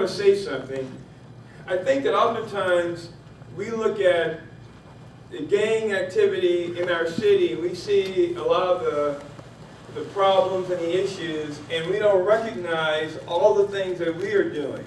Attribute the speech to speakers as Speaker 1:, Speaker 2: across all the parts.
Speaker 1: to say something. I think that oftentimes we look at the gang activity in our city, we see a lot of the problems and the issues, and we don't recognize all the things that we are doing.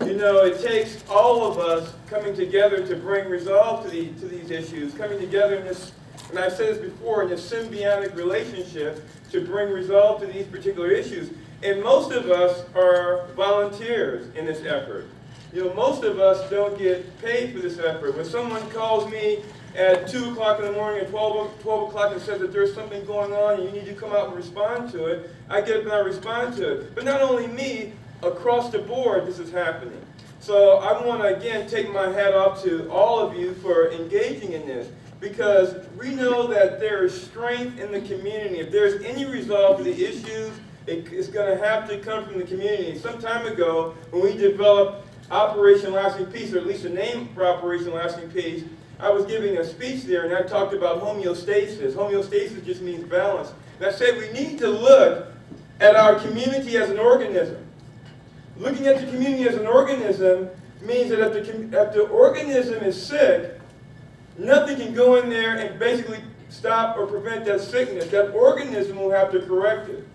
Speaker 1: You know, it takes all of us coming together to bring resolve to these issues, coming together in this, and I've said this before, in this symbiotic relationship to bring resolve to these particular issues. And most of us are volunteers in this effort. You know, most of us don't get paid for this effort. When someone calls me at 2 o'clock in the morning or 12 o'clock and says that there's something going on and you need to come out and respond to it, I get up and I respond to it. But not only me, across the board this is happening. So I want to again take my hat off to all of you for engaging in this, because we know that there is strength in the community. If there's any resolve to the issues, it's going to have to come from the community. Some time ago, when we developed Operation Lasting Peace, or at least the name for Operation Lasting Peace, I was giving a speech there and I talked about homeostasis. Homeostasis just means balance. And I said we need to look at our community as an organism. Looking at the community as an organism means that if the organism is sick, nothing can go in there and basically stop or prevent that sickness. That organism will have to correct it.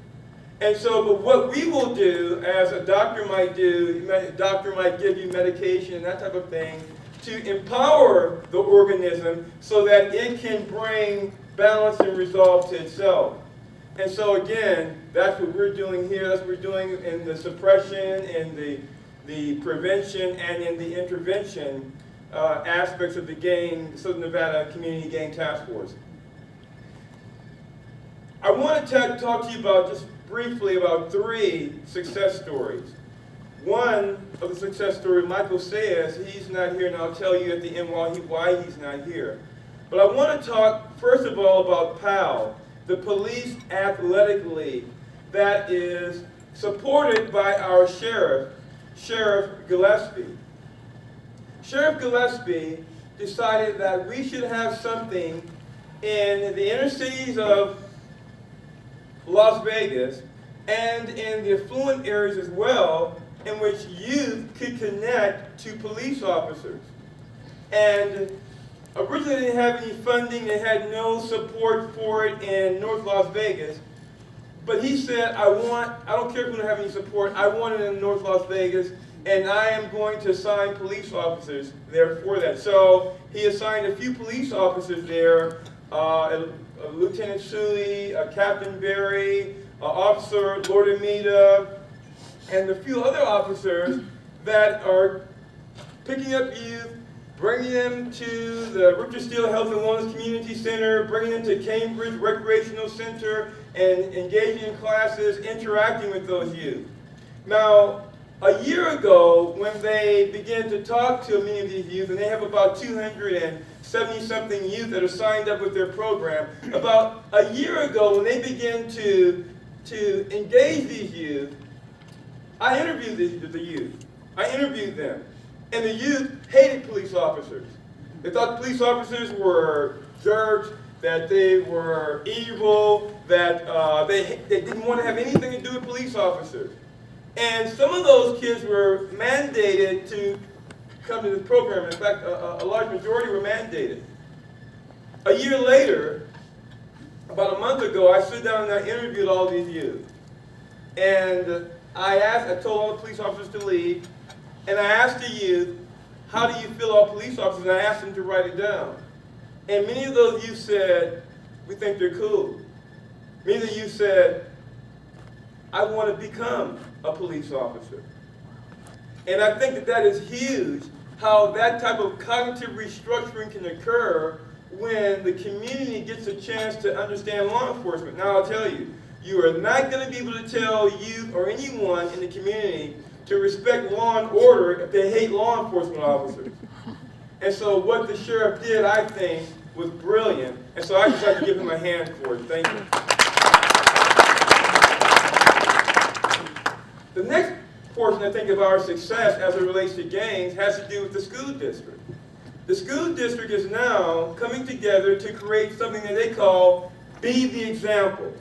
Speaker 1: And so, but what we will do, as a doctor might do, a doctor might give you medication and that type of thing, to empower the organism so that it can bring balance and resolve to itself. And so again, that's what we're doing here. That's what we're doing in the suppression, in the prevention, and in the intervention aspects of the Southern Nevada Community Gang Task Force. I want to talk to you about, just briefly, about 3 success stories. One of the success stories, Michael says, he's not here, and I'll tell you at the end why he's not here. But I want to talk, first of all, about PAL, the Police Athletic League, that is supported by our sheriff, Sheriff Gillespie. Sheriff Gillespie decided that we should have something in the inner cities of Las Vegas and in the affluent areas as well, in which youth could connect to police officers. And originally they didn't have any funding, they had no support for it in North Las Vegas. But he said, I don't care if we don't have any support, I want it in North Las Vegas, and I am going to assign police officers there for that. So he assigned a few police officers there, Lieutenant Sully, Captain Berry, Officer Lordamita, and a few other officers that are picking up youth, bringing them to the Richard Steele Health and Wellness Community Center, bringing them to Cambridge Recreational Center, and engaging in classes, interacting with those youth. Now, a year ago, when they began to talk to many of these youth, and they have about 270-something youth that are signed up with their program, about a year ago, when they began to engage these youth, I interviewed the youth. I interviewed them. And the youth hated police officers. They thought police officers were jerks, that they were evil, that they didn't want to have anything to do with police officers. And some of those kids were mandated to come to this program. In fact, a large majority were mandated. A year later, about a month ago, I stood down and I interviewed all these youth. And I told all the police officers to leave, and I asked the youth, how do you feel about police officers? And I asked them to write it down. And many of those youth said, we think they're cool. Many of the youth said, I want to become a police officer. And I think that is huge, how that type of cognitive restructuring can occur when the community gets a chance to understand law enforcement. Now I'll tell you, you are not going to be able to tell youth or anyone in the community to respect law and order if they hate law enforcement officers. And so what the sheriff did, I think, was brilliant. And so I just have to give him a hand for it. Thank you. The next portion, I think, of our success as it relates to gangs has to do with the school district. The school district is now coming together to create something that they call Be the Example.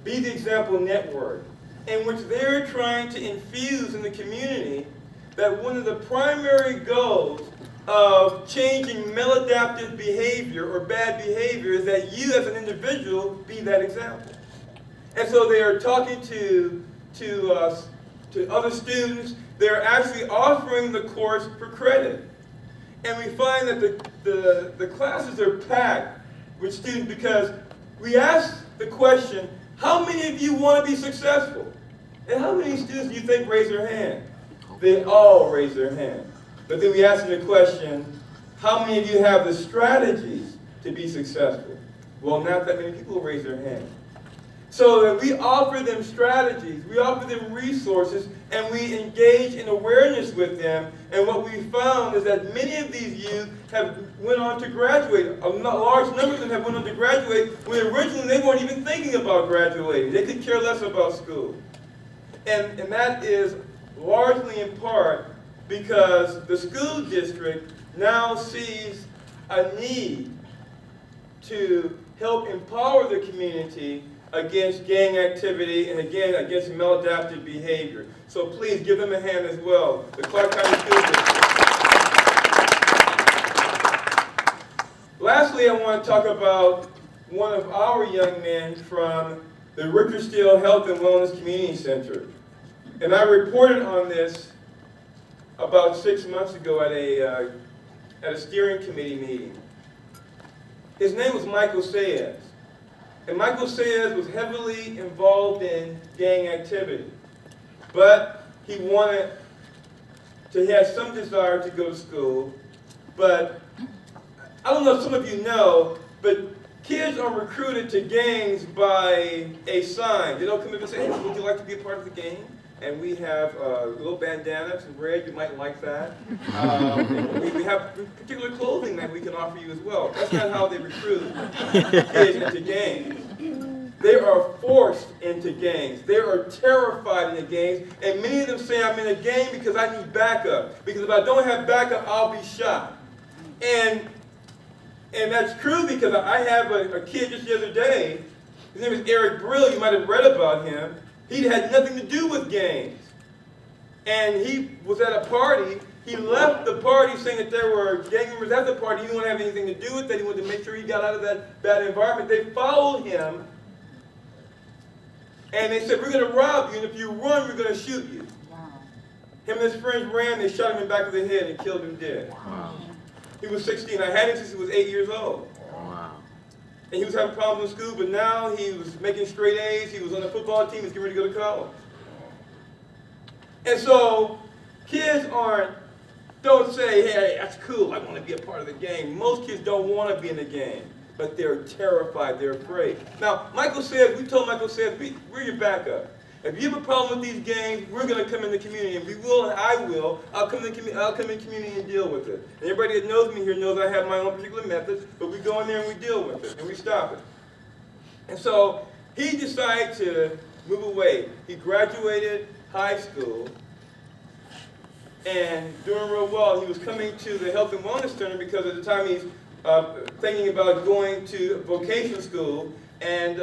Speaker 1: Be the Example Network. in which they're trying to infuse in the community that one of the primary goals of changing maladaptive behavior or bad behavior is that you as an individual be that example. And so they are talking to other students. They're actually offering the course for credit. And we find that the classes are packed with students because we ask the question, how many of you want to be successful? And how many students do you think raise their hand? They all raise their hand. But then we ask them the question, how many of you have the strategies to be successful? Well, not that many people raise their hand. So that we offer them strategies, we offer them resources, and we engage in awareness with them. And what we found is that many of these youth have went on to graduate. A large number of them have went on to graduate when originally they weren't even thinking about graduating. They could care less about school. And that is largely in part because the school district now sees a need to help empower the community against gang activity and again against maladaptive behavior. So please give them a hand as well. The Clark County School District. Lastly, I want to talk about one of our young men from the Steele Health and Wellness Community Center. And I reported on this about 6 months ago at a steering committee meeting. His name was Michael Sayers. And Michael Sayers was heavily involved in gang activity. But he had some desire to go to school. But I don't know if some of you know, but kids are recruited to gangs by a sign. They don't come in and say, hey, would you like to be a part of the gang? And we have little bandanas in red, you might like that. We have particular clothing that we can offer you as well. That's not how they recruit kids into gangs. They are forced into gangs. They are terrified in the gangs. And many of them say, I'm in a gang because I need backup. Because if I don't have backup, I'll be shot. And that's true because I have a kid just the other day. His name is Eric Brill. You might have read about him. He had nothing to do with gangs. And he was at a party. He left the party saying that there were gang members at the party. He didn't want to have anything to do with that. He wanted to make sure he got out of that bad environment. They followed him. And they said, we're going to rob you. And if you run, we're going to shoot you. Wow. Him and his friends ran. They shot him in the back of the head and killed him dead. Wow. He was 16. I had him since he was 8 years old. Wow. And he was having problems in school, but now he was making straight A's. He was on the football team. He's getting ready to go to college. And so kids don't say, hey, that's cool. I want to be a part of the gang. Most kids don't want to be in the gang, but they're terrified. They're afraid. Now, we told Michael said, we're your backup. If you have a problem with these gangs, we're going to come in the community, and we will, and I will. I'll come in the community and deal with it. And everybody that knows me here knows I have my own particular methods, but we go in there and we deal with it, and we stop it. And so he decided to move away. He graduated high school, and doing real well. He was coming to the Health and Wellness Center because at the time he's thinking about going to vocational school and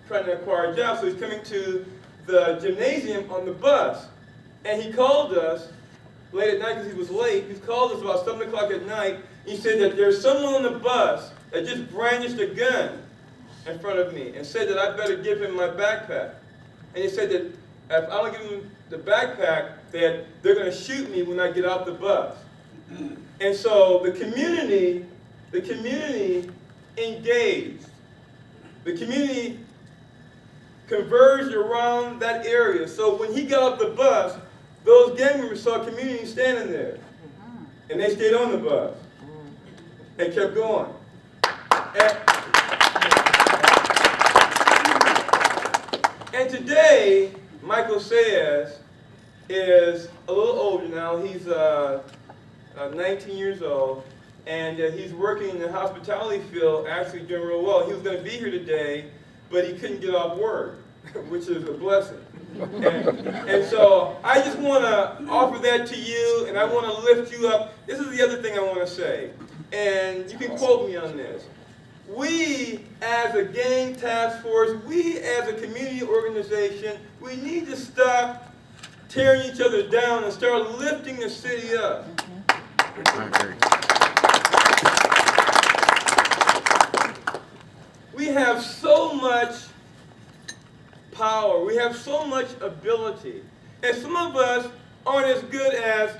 Speaker 1: trying to acquire a job. So he's coming to the gymnasium on the bus. And he called us late at night because he was late. He called us about 7 o'clock at night. He said that there's someone on the bus that just brandished a gun in front of me and said that I better give him my backpack. And he said that if I don't give him the backpack, that they're going to shoot me when I get off the bus. And so the community engaged. The community converged around that area. So when he got off the bus, those gang members saw community standing there. And they stayed on the bus and kept going. And today, Michael Sayers is a little older now. He's 19 years old, and he's working in the hospitality field, actually doing real well. He was going to be here today, but he couldn't get off work, which is a blessing. And so I just want to offer that to you, and I want to lift you up. This is the other thing I want to say, and you can quote me on this. we as a gang task force, we as a community organization, we need to stop tearing each other down and start lifting the city up. We have so much power. We have so much ability. And some of us aren't as good as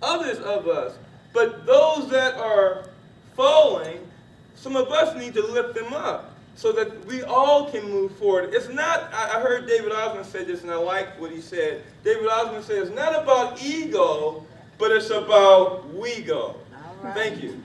Speaker 1: others of us. But those that are falling, some of us need to lift them up so that we all can move forward. It's not, I heard David Osmond say this, and I like what he said. David Osmond said it's not about ego, but it's about we go. Thank you.